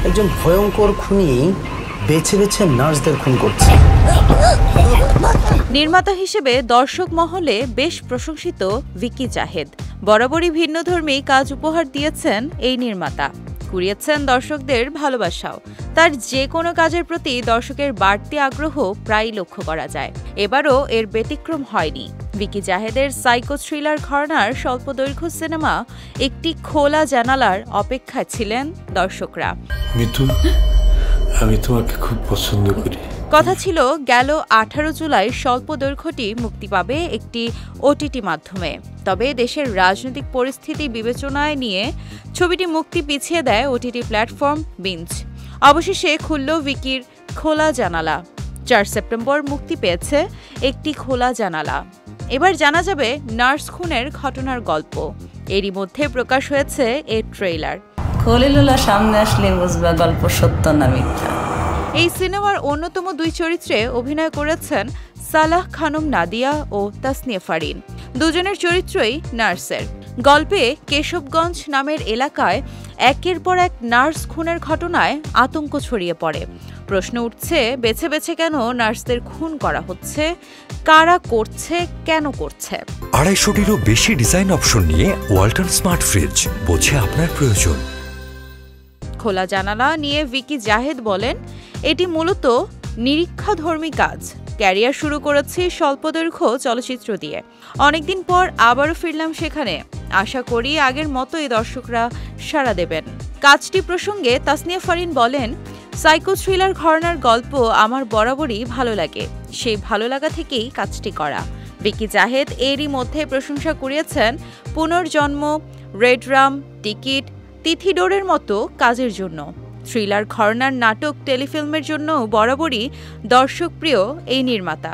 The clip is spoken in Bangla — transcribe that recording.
একজন ভয়ঙ্কর খুনি বেছে বেছে নার্সদের খুন করছে। নির্মাতা হিসেবে দর্শক মহলে বেশ প্রশংসিত ভিকি জাহেদ। বরাবরই ভিন্নধর্মী কাজ উপহার দিয়েছেন এই নির্মাতা, কুড়িয়েছেন দর্শকদের ভালোবাসাও। তার যে কোনো কাজের প্রতি দর্শকের বাড়তি আগ্রহ প্রায়ই লক্ষ্য করা যায়। এবারও এর ব্যতিক্রম হয়নি। ভিকি জাহেদের সাইকো থ্রিলার ঘরানার স্বল্পদৈর্ঘ্য সিনেমা একটি খোলা জানালার অপেক্ষায় ছিলেন দর্শকরা। মিতু, আমি তোমাকে খুব পছন্দ করি। কথা ছিল গেল 18 জুলাই স্বল্পদৈর্ঘ্যটি মুক্তি পাবে একটি ওটিটি মাধ্যমে। তবে দেশের রাজনৈতিক পরিস্থিতি বিবেচনায় নিয়ে ছবিটি মুক্তি পিছিয়ে দেয় ওটিটি প্ল্যাটফর্ম বিঞ্জ। অবশেষে খুলল ভিকির খোলা জানালা। 4 সেপ্টেম্বর মুক্তি পেয়েছে একটি খোলা জানালা। এবার জানা যাবে নার্স খুনের ঘটনার গল্প। এরই মধ্যে প্রকাশ হয়েছে এর ট্রেইলার। খলিলুল্লাহ সামনে আসলে বুঝবা গল্প সত্য না মিথ্যা। এই সিনেমার অন্যতম দুই চরিত্রে অভিনয় করেছেন সালাহ খানম নাদিয়া ও তাসনিয়া ফারিন। দুজনের চরিত্রই নার্সের। গল্পে কেশবগঞ্জ নামের এলাকায় একের পর এক নার্স খুনের ঘটনায় আতঙ্ক ছড়িয়ে পড়ে। প্রশ্ন উঠছে, বেছে বেছে কেন নার্সদের খুন করা হচ্ছে, কারা করছে, কেন করছে। 250-টিরও বেশি ডিজাইন অপশন নিয়ে ওয়ালটন স্মার্ট ফ্রিজ, বোঝে আপনার প্রয়োজন। খোলা জানালা নিয়ে ভিকি জাহেদ বলেন, এটি মূলত নিরীক্ষাধর্মী কাজ। ক্যারিয়ার শুরু করেছি স্বল্পদৈর্ঘ্য চলচ্চিত্র দিয়ে। অনেকদিন পর আবারও ফিরলাম সেখানে। আশা করি আগের মতোই দর্শকরা সাড়া দেবেন। কাজটি প্রসঙ্গে তাসনিয়া ফারিন বলেন, সাইকো থ্রিলার ঘরানার গল্প আমার বরাবরই ভালো লাগে। সেই ভালো লাগা থেকেই কাজটি করা। ভিকি জাহেদ এরই মধ্যে প্রশংসা কুড়িয়েছেন পুনর্জন্ম, রেড রাম, টিকিট, তিথিডোরের মতো কাজের জন্য। থ্রিলার ঘরানার নাটক, টেলিফিল্মের জন্য বরাবরই দর্শকপ্রিয় এই নির্মাতা।